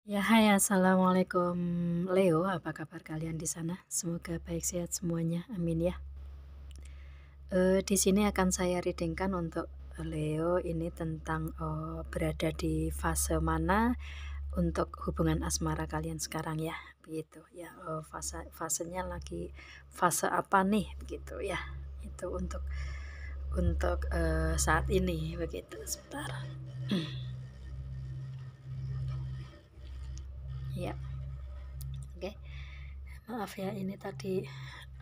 Ya, hai, assalamualaikum Leo. Apa kabar kalian di sana? Semoga baik sehat semuanya. Amin ya. Di sini akan saya readingkan untuk Leo ini tentang berada di fase mana untuk hubungan asmara kalian sekarang ya. Begitu ya. Fasenya lagi fase apa nih? Begitu ya. Itu untuk saat ini begitu. Sebentar. Ya. Oke. Maaf ya, ini tadi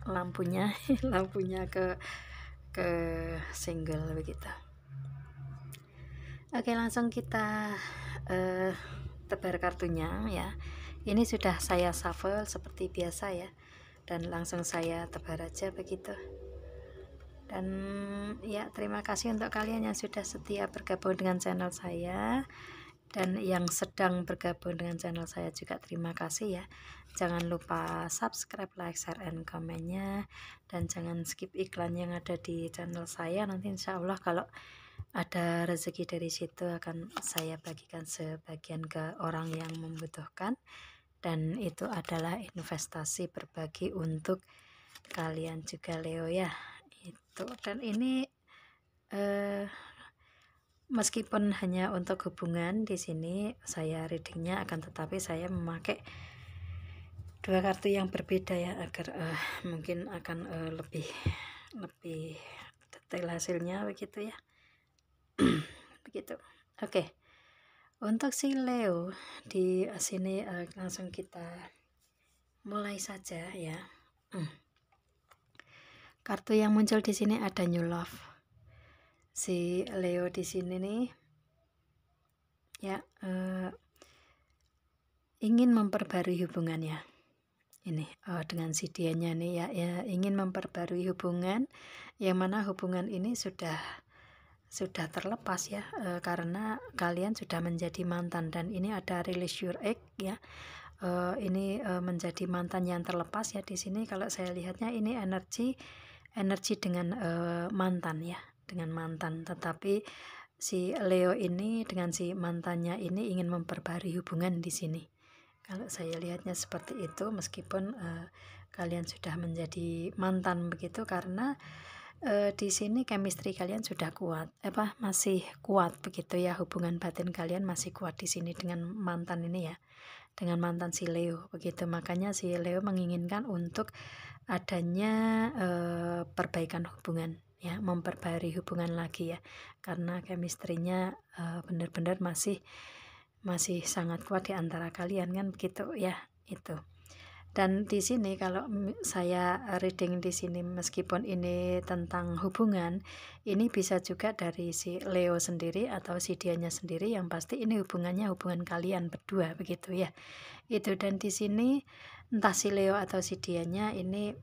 lampunya lampunya ke single begitu. Oke, langsung kita tebar kartunya ya. Ini sudah saya shuffle seperti biasa ya, dan langsung saya tebar aja begitu. Dan ya, terima kasih untuk kalian yang sudah setia bergabung dengan channel saya, dan yang sedang bergabung dengan channel saya juga terima kasih ya. Jangan lupa subscribe, like, share, and komennya, dan jangan skip iklan yang ada di channel saya. Nanti insya Allah kalau ada rezeki dari situ akan saya bagikan sebagian ke orang yang membutuhkan, dan itu adalah investasi berbagi untuk kalian juga Leo ya. Itu, dan ini meskipun hanya untuk hubungan, di sini saya readingnya akan tetapi saya memakai dua kartu yang berbeda ya, agar mungkin akan lebih detail hasilnya begitu ya. Begitu. Oke. Untuk si Leo di sini langsung kita mulai saja ya. Kartu yang muncul di sini ada New Love. Si Leo di sini nih ya ingin memperbarui hubungannya. Ini dengan si dianya nih ya, ingin memperbarui hubungan yang mana hubungan ini sudah terlepas ya, karena kalian sudah menjadi mantan, dan ini ada release your ex ya. Ini menjadi mantan yang terlepas ya. Di sini kalau saya lihatnya ini energi dengan mantan ya, dengan mantan, tetapi si Leo ini dengan si mantannya ini ingin memperbarui hubungan di sini. Kalau saya lihatnya seperti itu, meskipun kalian sudah menjadi mantan begitu, karena di sini chemistry kalian sudah kuat, masih kuat begitu ya, hubungan batin kalian masih kuat di sini dengan mantan ini ya, dengan mantan si Leo begitu. Makanya si Leo menginginkan untuk adanya perbaikan hubungan ya, memperbarui hubungan lagi ya, karena chemistry-nya benar-benar masih sangat kuat di antara kalian kan begitu ya. Itu. Dan di sini kalau saya reading di sini, meskipun ini tentang hubungan, ini bisa juga dari si Leo sendiri atau si dianya sendiri, yang pasti ini hubungannya hubungan kalian berdua begitu ya. Itu, dan di sini entah si Leo atau si dianya ini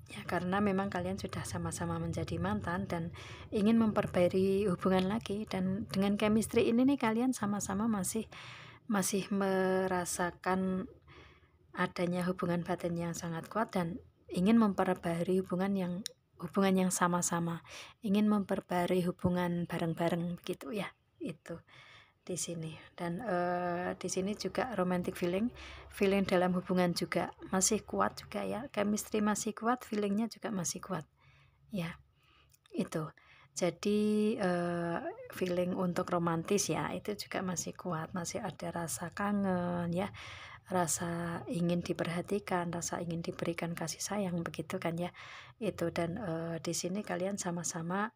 ya, karena memang kalian sudah sama-sama menjadi mantan dan ingin memperbarui hubungan lagi, dan dengan chemistry ini nih kalian sama-sama masih merasakan adanya hubungan batin yang sangat kuat, dan ingin memperbarui hubungan yang sama-sama, ingin memperbarui hubungan bareng-bareng begitu ya. Itu di sini. Dan di sini juga romantic feeling dalam hubungan juga masih kuat juga ya, chemistry masih kuat, feelingnya juga masih kuat ya. Itu jadi feeling untuk romantis ya, itu juga masih kuat, masih ada rasa kangen ya, rasa ingin diperhatikan, rasa ingin diberikan kasih sayang begitu kan ya. Itu, dan di sini kalian sama-sama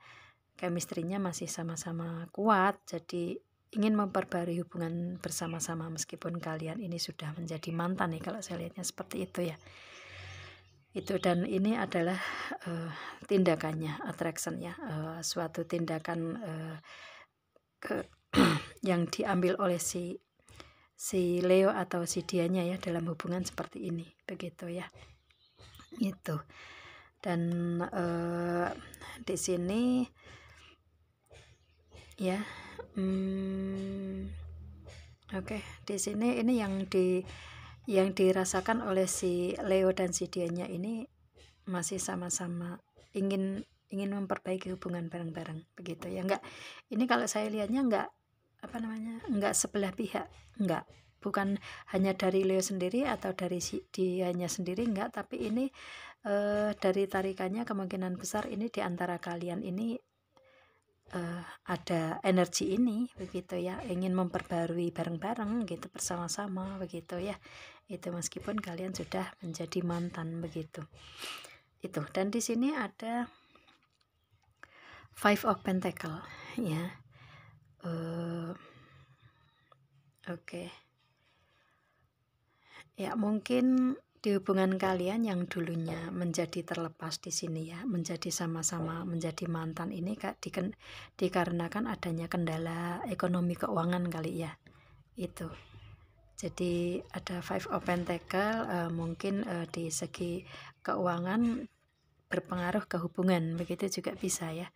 chemistry-nya masih sama-sama kuat, jadi ingin memperbarui hubungan bersama-sama meskipun kalian ini sudah menjadi mantan nih, kalau saya lihatnya seperti itu ya. Itu, dan ini adalah tindakannya, attraction ya, suatu tindakan yang diambil oleh si Leo atau si dianya ya, dalam hubungan seperti ini begitu ya. Itu, dan di sini ya. Oke, di sini ini yang dirasakan oleh si Leo dan si dianya ini masih sama-sama ingin memperbaiki hubungan bareng-bareng begitu ya. Enggak, ini kalau saya lihatnya enggak sebelah pihak, enggak. bukan hanya dari Leo sendiri atau dari dianya sendiri, enggak, tapi ini dari tarikannya kemungkinan besar ini di antara kalian ini ada energi ini begitu ya, ingin memperbarui bareng-bareng gitu, bersama-sama begitu ya, itu meskipun kalian sudah menjadi mantan begitu itu. Dan di sini ada Five of Pentacle ya. Oke. Ya, mungkin di hubungan kalian yang dulunya menjadi terlepas di sini ya, menjadi sama-sama menjadi mantan ini dikarenakan adanya kendala ekonomi keuangan kali ya. Itu. Jadi ada Five of Pentacle, mungkin di segi keuangan berpengaruh ke hubungan, begitu juga bisa ya.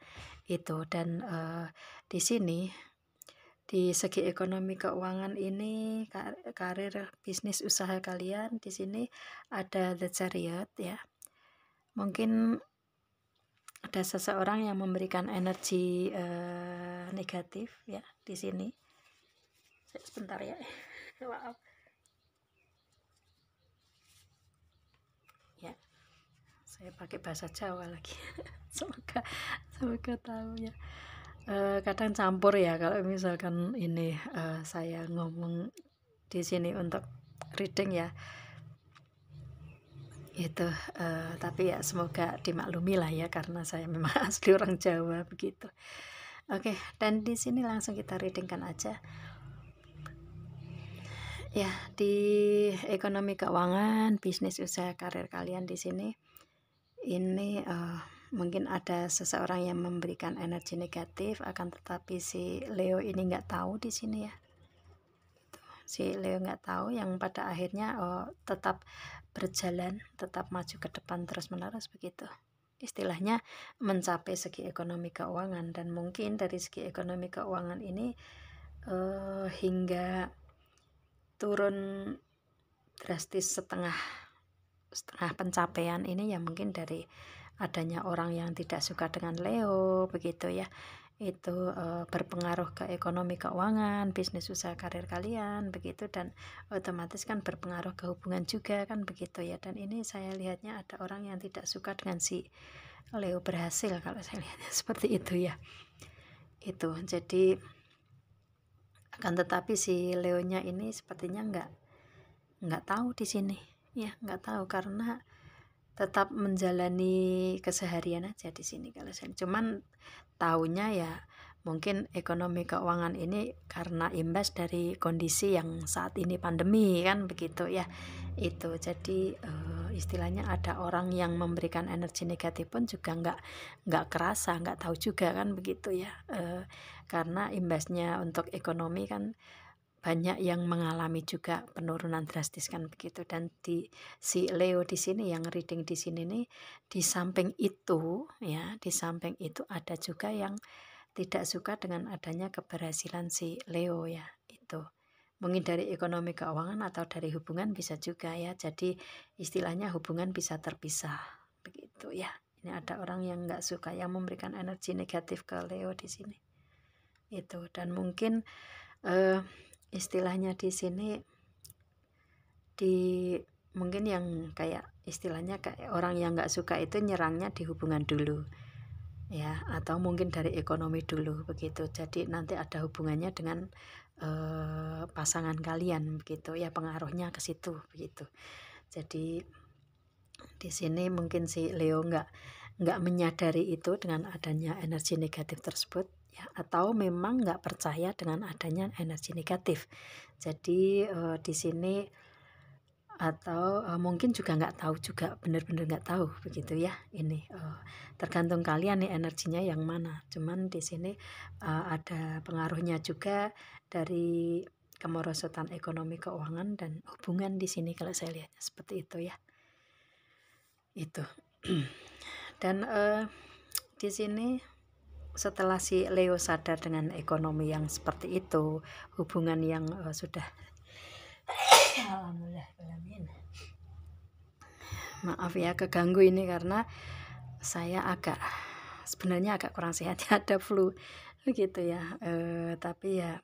Itu. Dan di sini di segi ekonomi keuangan ini, karir, bisnis, usaha kalian, di sini ada The Chariot ya. Mungkin ada seseorang yang memberikan energi negatif ya di sini. Sebentar ya. Maaf. Ya. Saya pakai bahasa Jawa lagi. semoga tahu ya. Kadang campur ya kalau misalkan ini saya ngomong di sini untuk reading ya, itu tapi ya semoga dimaklumi lah ya, karena saya memang asli orang Jawa begitu. Oke, dan di sini langsung kita readingkan aja ya. Di ekonomi keuangan, bisnis, usaha, karir kalian di sini ini mungkin ada seseorang yang memberikan energi negatif, akan tetapi si Leo ini nggak tahu di sini ya. Si Leo nggak tahu, yang pada akhirnya tetap berjalan, tetap maju ke depan terus-menerus begitu. Istilahnya mencapai segi ekonomi keuangan, dan mungkin dari segi ekonomi keuangan ini hingga turun drastis setengah pencapaian ini ya, mungkin dari adanya orang yang tidak suka dengan Leo begitu ya. Itu berpengaruh ke ekonomi keuangan, bisnis, usaha, karir kalian begitu, dan otomatis kan berpengaruh ke hubungan juga kan begitu ya. Dan ini saya lihatnya ada orang yang tidak suka dengan si Leo berhasil, kalau saya lihatnya seperti itu ya. Itu jadi, akan tetapi si Leonya ini sepertinya nggak tahu di sini ya, nggak tahu, karena tetap menjalani keseharian aja di sini kalau saya. Cuman tahunya ya mungkin ekonomi keuangan ini karena imbas dari kondisi yang saat ini pandemi kan begitu ya. Itu jadi istilahnya ada orang yang memberikan energi negatif pun juga nggak kerasa, nggak tahu juga kan begitu ya. Karena imbasnya untuk ekonomi kan banyak yang mengalami juga penurunan drastis kan begitu. Dan si Leo di sini yang reading di sini nih, di samping itu ya, di samping itu ada juga yang tidak suka dengan adanya keberhasilan si Leo ya. Itu mungkin dari ekonomi keuangan atau dari hubungan bisa juga ya. Jadi istilahnya hubungan bisa terpisah begitu ya. Ini ada orang yang nggak suka, yang memberikan energi negatif ke Leo di sini. Itu. Dan mungkin istilahnya di sini mungkin yang kayak istilahnya kayak orang yang nggak suka itu nyerangnya di hubungan dulu ya, atau mungkin dari ekonomi dulu begitu. Jadi nanti ada hubungannya dengan pasangan kalian begitu ya, pengaruhnya ke situ begitu. Jadi di sini mungkin si Leo nggak menyadari itu dengan adanya energi negatif tersebut ya, atau memang nggak percaya dengan adanya energi negatif. Jadi di sini atau mungkin juga nggak tahu juga, benar-benar nggak tahu begitu ya. Ini tergantung kalian nih energinya yang mana. Cuman di sini ada pengaruhnya juga dari kemerosotan ekonomi keuangan dan hubungan di sini kalau saya lihatnya seperti itu ya. Itu. Dan di sini setelah si Leo sadar dengan ekonomi yang seperti itu, hubungan yang sudah alhamdulillah, maaf ya keganggu ini karena saya sebenarnya agak kurang sehat ya, ada flu begitu ya. Tapi ya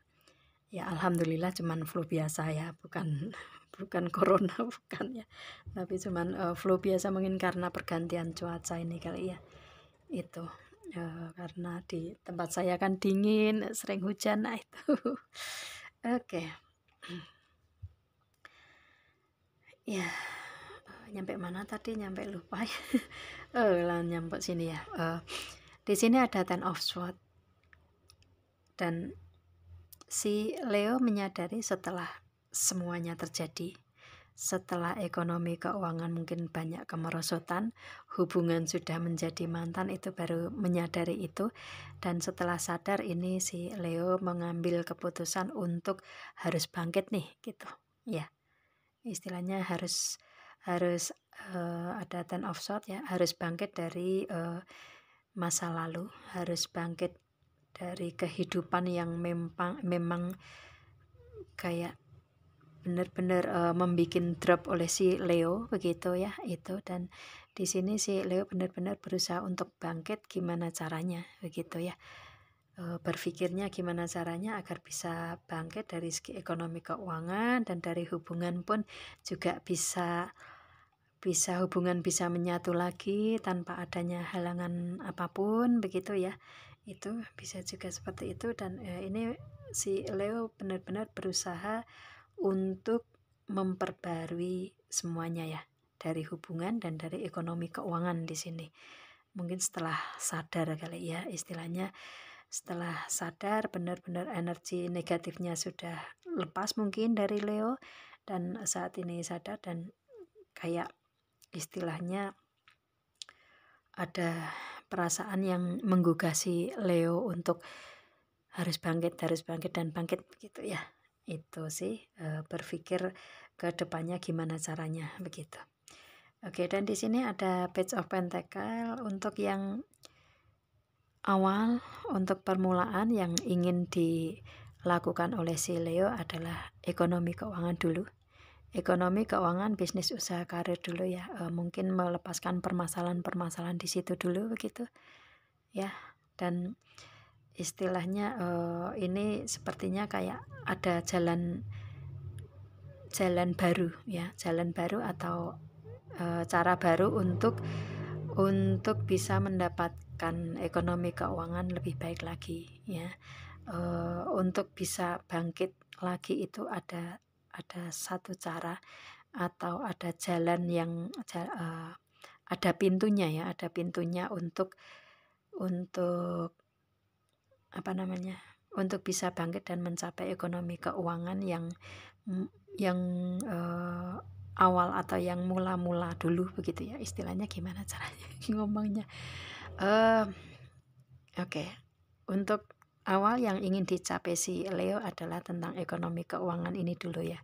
Ya alhamdulillah cuman flu biasa ya, bukan bukan corona, bukan ya. Tapi cuman flu biasa mungkin karena pergantian cuaca ini kali ya. Itu karena di tempat saya kan dingin, sering hujan, nah itu. Oke. Ya, nyampe mana tadi? Nyampe lupa ya. Lah nyampe sini ya. Di sini ada Ten of Swords dan si Leo menyadari setelah semuanya terjadi, setelah ekonomi keuangan mungkin banyak kemerosotan, hubungan sudah menjadi mantan, itu baru menyadari itu. Dan setelah sadar ini si Leo mengambil keputusan untuk harus bangkit nih gitu ya, istilahnya harus ada Ten of Swords ya, harus bangkit dari masa lalu, harus bangkit dari kehidupan yang memang kayak benar-benar membikin drop oleh si Leo begitu ya itu. Dan di sini si Leo benar-benar berusaha untuk bangkit, gimana caranya begitu ya, berpikirnya gimana caranya agar bisa bangkit dari segi ekonomi keuangan, dan dari hubungan pun juga bisa hubungan bisa menyatu lagi tanpa adanya halangan apapun begitu ya. Itu bisa juga seperti itu. Dan ini si Leo benar-benar berusaha untuk memperbarui semuanya ya, dari hubungan dan dari ekonomi keuangan di sini. Mungkin setelah sadar kali ya, istilahnya setelah sadar benar-benar energi negatifnya sudah lepas mungkin dari Leo, dan saat ini sadar dan kayak istilahnya ada perasaan yang menggugah si Leo untuk harus bangkit dan bangkit begitu ya. Itu sih berpikir ke depannya gimana caranya begitu. Oke, dan di sini ada Page of Pentacle untuk yang awal, untuk permulaan yang ingin dilakukan oleh si Leo adalah ekonomi keuangan dulu. Ekonomi keuangan, bisnis, usaha, karir dulu ya. Mungkin melepaskan permasalahan-permasalahan di situ dulu begitu ya. Dan istilahnya ini sepertinya kayak ada jalan baru ya, jalan baru atau cara baru untuk bisa mendapatkan ekonomi keuangan lebih baik lagi ya. Untuk bisa bangkit lagi itu ada satu cara atau ada jalan yang ada pintunya ya, ada pintunya untuk apa namanya, untuk bisa bangkit dan mencapai ekonomi keuangan yang awal atau yang mula-mula dulu begitu ya, istilahnya gimana caranya ngomongnya. Oke. Untuk awal yang ingin dicapai si Leo adalah tentang ekonomi keuangan ini dulu ya,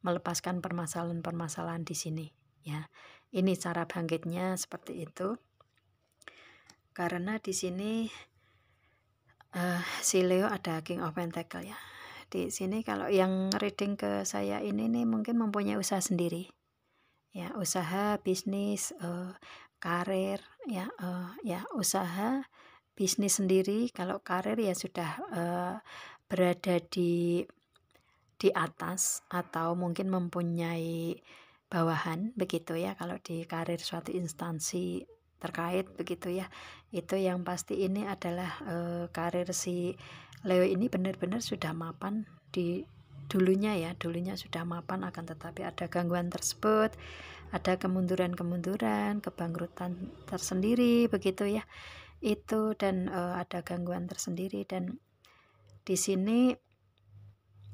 melepaskan permasalahan-permasalahan di sini ya. Ini cara bangkitnya seperti itu. Karena di sini si Leo ada King of Pentacle ya. Di sini kalau yang reading ke saya ini nih mungkin mempunyai usaha sendiri ya, usaha, bisnis, karir ya, ya usaha, bisnis sendiri. Kalau karir ya sudah berada di atas atau mungkin mempunyai bawahan begitu ya, kalau di karir suatu instansi terkait begitu ya. Itu yang pasti ini adalah karir si Leo ini benar-benar sudah mapan di dulunya ya, dulunya sudah mapan, akan tetapi ada gangguan tersebut, ada kemunduran, kebangkrutan tersendiri begitu ya. Itu dan ada gangguan tersendiri. Dan di sini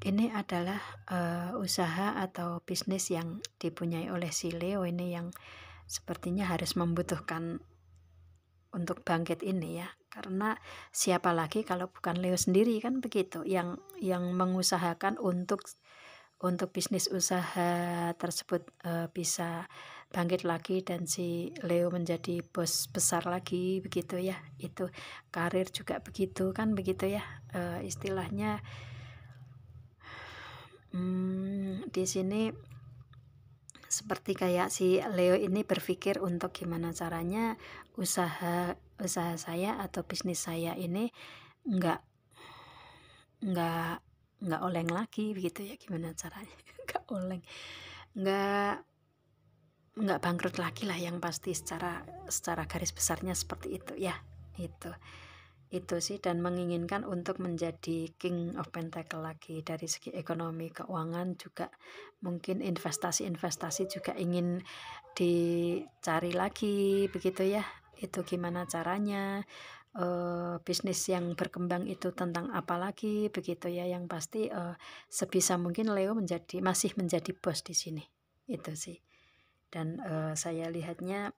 ini adalah usaha atau bisnis yang dipunyai oleh si Leo ini yang sepertinya harus membutuhkan untuk bangkit ini ya. Karena siapa lagi kalau bukan Leo sendiri kan begitu, yang mengusahakan untuk bisnis usaha tersebut bisa bangkit lagi dan si Leo menjadi bos besar lagi begitu ya. Itu karir juga begitu kan begitu ya, istilahnya di sini seperti kayak si Leo ini berpikir untuk gimana caranya usaha saya atau bisnis saya ini nggak nggak oleng lagi begitu ya. Gimana caranya nggak oleng, nggak nggak bangkrut lagi lah, yang pasti secara garis besarnya seperti itu ya. Itu sih, dan menginginkan untuk menjadi King of Pentacle lagi dari segi ekonomi keuangan juga, mungkin investasi juga ingin dicari lagi begitu ya. Itu gimana caranya, bisnis yang berkembang itu tentang apa lagi begitu ya. Yang pasti sebisa mungkin Leo masih menjadi bos di sini, itu sih. Dan saya lihatnya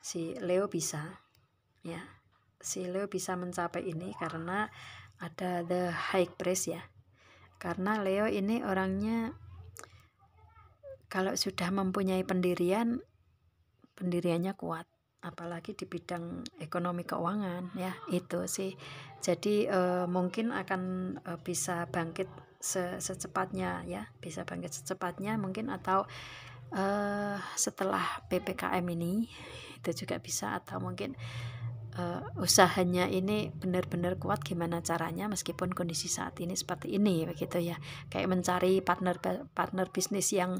si Leo bisa ya, si Leo bisa mencapai ini karena ada the high priest ya. Karena Leo ini orangnya kalau sudah mempunyai pendiriannya kuat, apalagi di bidang ekonomi keuangan ya, itu sih. Jadi mungkin akan bisa bangkit secepatnya ya, bisa bangkit secepatnya mungkin, atau setelah PPKM ini itu juga bisa, atau mungkin usahanya ini benar-benar kuat gimana caranya meskipun kondisi saat ini seperti ini begitu ya. Kayak mencari partner bisnis yang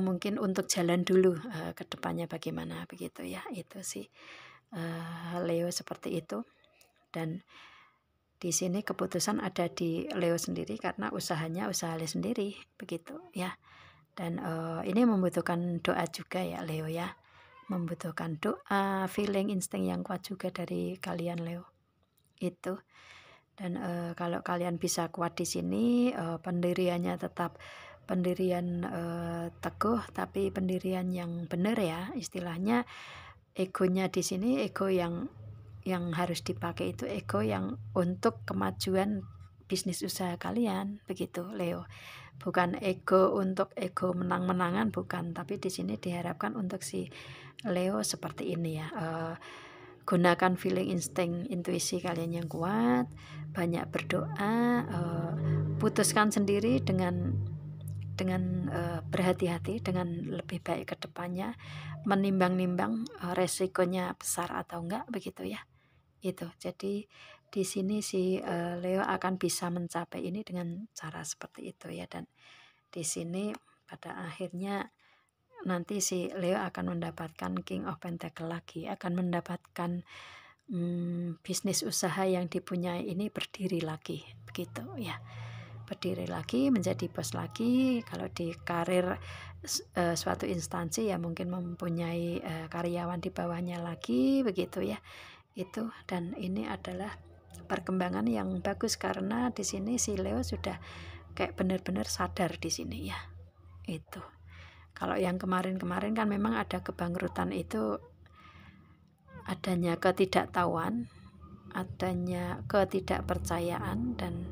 mungkin untuk jalan dulu ke depannya bagaimana begitu ya. Itu sih Leo seperti itu. Dan di sini keputusan ada di Leo sendiri karena usahanya usaha Leo sendiri begitu ya. Dan ini membutuhkan doa juga ya Leo ya, membutuhkan doa, feeling, insting yang kuat juga dari kalian Leo itu. Dan kalau kalian bisa kuat di sini, pendiriannya tetap pendirian teguh, tapi pendirian yang benar ya, istilahnya egonya di sini ego yang harus dipakai itu ego yang untuk kemajuan bisnis usaha kalian begitu Leo. Bukan ego untuk ego menang-menangan, bukan, tapi di sini diharapkan untuk si Leo seperti ini ya. Gunakan feeling, insting, intuisi kalian yang kuat, banyak berdoa, putuskan sendiri dengan berhati-hati, dengan lebih baik ke depannya, menimbang-nimbang resikonya besar atau enggak begitu ya. Itu. Jadi di sini si Leo akan bisa mencapai ini dengan cara seperti itu ya. Dan di sini pada akhirnya nanti si Leo akan mendapatkan King of Pentacle lagi, akan mendapatkan bisnis usaha yang dipunyai ini berdiri lagi begitu ya, berdiri lagi, menjadi bos lagi. Kalau di karir suatu instansi ya mungkin mempunyai karyawan di bawahnya lagi begitu ya. Itu. Dan ini adalah perkembangan yang bagus karena di sini si Leo sudah kayak benar-benar sadar di sini ya. Itu. Kalau yang kemarin-kemarin kan memang ada kebangkrutan, itu adanya ketidaktahuan, adanya ketidakpercayaan, dan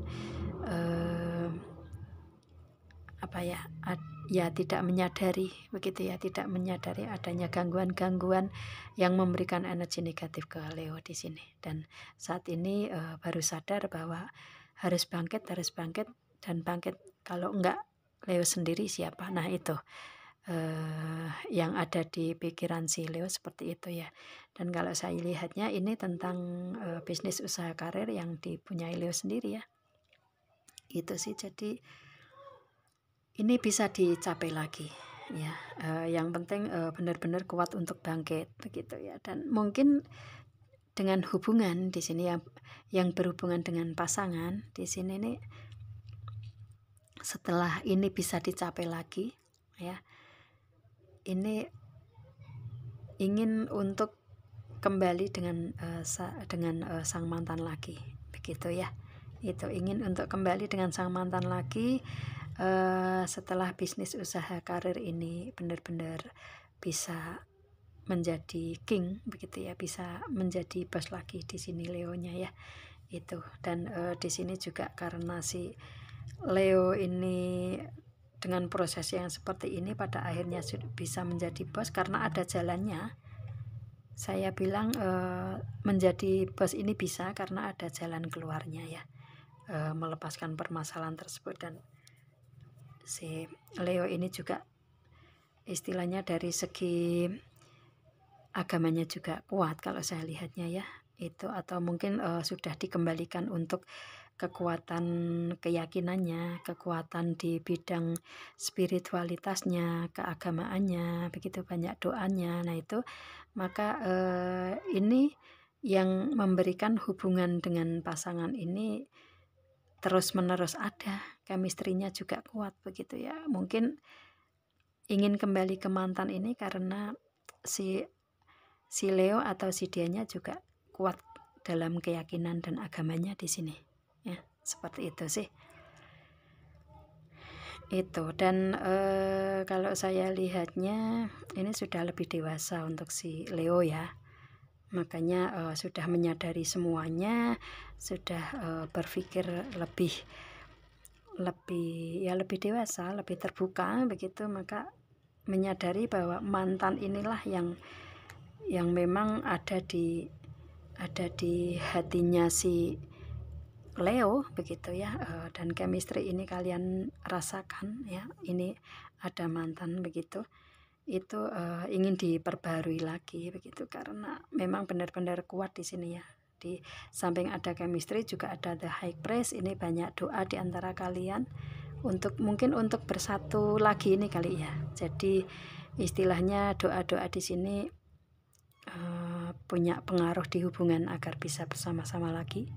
tidak menyadari begitu ya, tidak menyadari adanya gangguan-gangguan yang memberikan energi negatif ke Leo di sini. Dan saat ini baru sadar bahwa harus bangkit dan bangkit. Kalau enggak Leo sendiri siapa? Nah itu yang ada di pikiran si Leo seperti itu ya. Dan kalau saya lihatnya ini tentang bisnis usaha karir yang dipunyai Leo sendiri ya. Itu sih, jadi ini bisa dicapai lagi ya. Yang penting benar-benar kuat untuk bangkit begitu ya. Dan mungkin dengan hubungan di sini yang berhubungan dengan pasangan di sini nih, setelah ini bisa dicapai lagi ya, ini ingin untuk kembali dengan sang mantan lagi begitu ya. Itu ingin untuk kembali dengan sang mantan lagi setelah bisnis usaha karir ini benar-benar bisa menjadi king begitu ya, bisa menjadi bos lagi di sini Leonya ya. Itu. Dan di sini juga karena si Leo ini dengan proses yang seperti ini pada akhirnya bisa menjadi bos karena ada jalannya. Saya bilang menjadi bos ini bisa karena ada jalan keluarnya ya, melepaskan permasalahan tersebut. Dan si Leo ini juga istilahnya dari segi agamanya juga kuat kalau saya lihatnya ya. Itu, atau mungkin sudah dikembalikan untuk kekuatan keyakinannya, kekuatan di bidang spiritualitasnya, keagamaannya, begitu banyak doanya. Nah itu maka ini yang memberikan hubungan dengan pasangan ini terus-menerus ada, chemistry-nya juga kuat begitu ya. Mungkin ingin kembali ke mantan ini karena si Leo atau si dianya juga kuat dalam keyakinan dan agamanya di sini. Ya, seperti itu sih. Itu dan kalau saya lihatnya ini sudah lebih dewasa untuk si Leo ya. Makanya sudah menyadari semuanya, sudah berpikir lebih dewasa, lebih terbuka begitu, maka menyadari bahwa mantan inilah yang memang ada di hatinya si Leo begitu ya. Dan chemistry ini kalian rasakan ya, ini ada mantan begitu, itu ingin diperbarui lagi begitu, karena memang benar-benar kuat di sini ya. Di samping ada chemistry juga ada the high priest. Ini banyak doa di antara kalian untuk mungkin untuk bersatu lagi ini kali ya. Jadi istilahnya doa-doa di sini punya pengaruh di hubungan agar bisa bersama-sama lagi,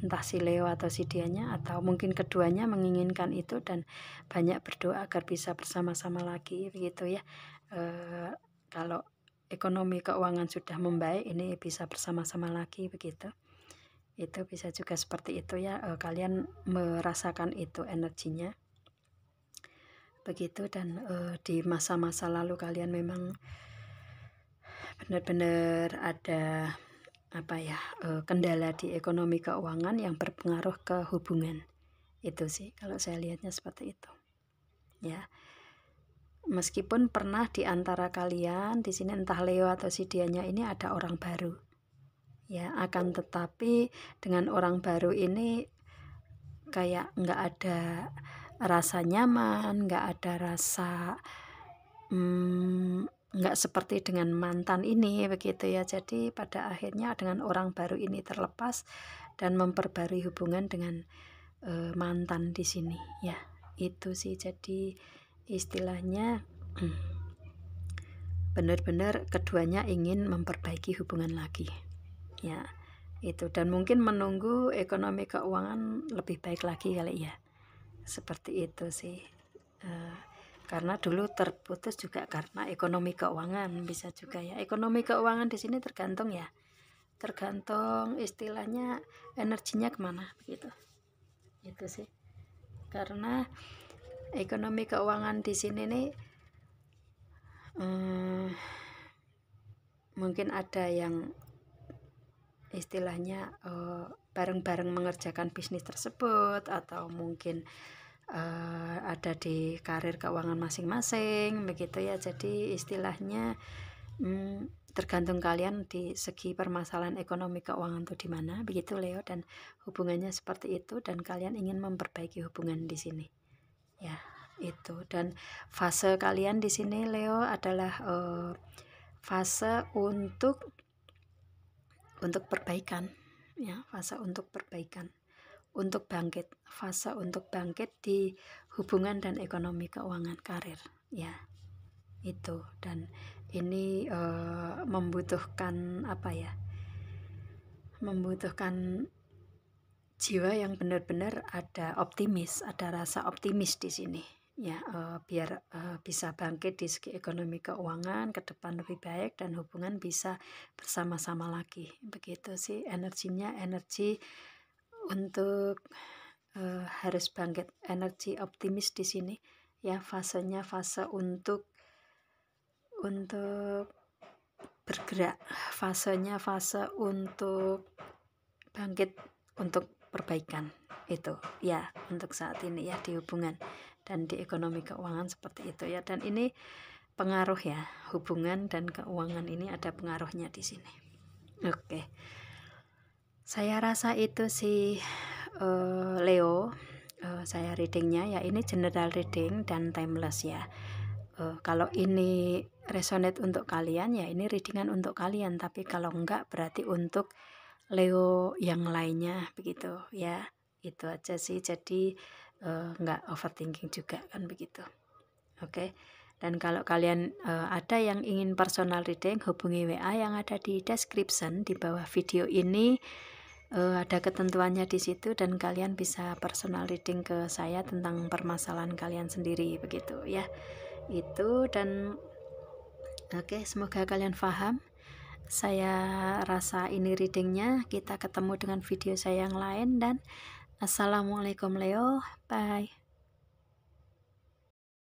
entah si Leo atau si dianya, atau mungkin keduanya menginginkan itu dan banyak berdoa agar bisa bersama-sama lagi begitu ya. Kalau ekonomi keuangan sudah membaik, ini bisa bersama-sama lagi begitu. Itu bisa juga seperti itu ya. Kalian merasakan itu energinya begitu. Dan di masa-masa lalu kalian memang benar-benar ada kendala di ekonomi keuangan yang berpengaruh ke hubungan. Itu sih kalau saya lihatnya seperti itu ya. Meskipun pernah di antara kalian di sini, entah Leo atau si dianya ini, ada orang baru ya, akan tetapi dengan orang baru ini kayak nggak ada rasa nyaman, nggak ada rasa nggak seperti dengan mantan ini begitu ya. Jadi pada akhirnya dengan orang baru ini terlepas dan memperbarui hubungan dengan mantan di sini ya. Itu sih, jadi istilahnya benar-benar keduanya ingin memperbaiki hubungan lagi ya. Itu, dan mungkin menunggu ekonomi keuangan lebih baik lagi kali ya, seperti itu sih. Karena dulu terputus juga karena ekonomi keuangan, bisa juga ya. Ekonomi keuangan di sini tergantung ya, tergantung istilahnya energinya kemana begitu. Itu sih, karena ekonomi keuangan di sini nih mungkin ada yang istilahnya bareng-bareng mengerjakan bisnis tersebut, atau mungkin ada di karir keuangan masing-masing begitu ya. Jadi istilahnya tergantung kalian di segi permasalahan ekonomi keuangan tuh di mana begitu Leo, dan hubungannya seperti itu, dan kalian ingin memperbaiki hubungan di sini ya. Itu, dan fase kalian di sini Leo adalah fase untuk perbaikan ya, fase untuk perbaikan, untuk bangkit, fase untuk bangkit di hubungan dan ekonomi keuangan karir ya. Itu, dan ini membutuhkan membutuhkan jiwa yang benar-benar ada optimis, ada rasa optimis di sini ya, biar bisa bangkit di segi ekonomi keuangan ke depan lebih baik, dan hubungan bisa bersama-sama lagi begitu sih. Energinya energi untuk harus bangkit, energi optimis di sini ya. Fasenya fase untuk bergerak, fasenya fase untuk bangkit, untuk perbaikan. Itu ya untuk saat ini ya, di hubungan dan di ekonomi keuangan seperti itu ya. Dan ini pengaruh ya, hubungan dan keuangan ini ada pengaruhnya di sini. Oke, saya rasa itu sih Leo. Saya readingnya ya, ini general reading dan timeless ya. Kalau ini resonate untuk kalian ya, ini readingan untuk kalian, tapi kalau enggak berarti untuk Leo yang lainnya begitu ya. itu aja sih. Jadi nggak overthinking juga kan begitu. Oke. Dan kalau kalian ada yang ingin personal reading, hubungi WA yang ada di description di bawah video ini. Ada ketentuannya di situ dan kalian bisa personal reading ke saya tentang permasalahan kalian sendiri begitu ya. Itu dan oke, semoga kalian paham. Saya rasa ini readingnya. Kita ketemu dengan video saya yang lain dan assalamualaikum Leo, bye.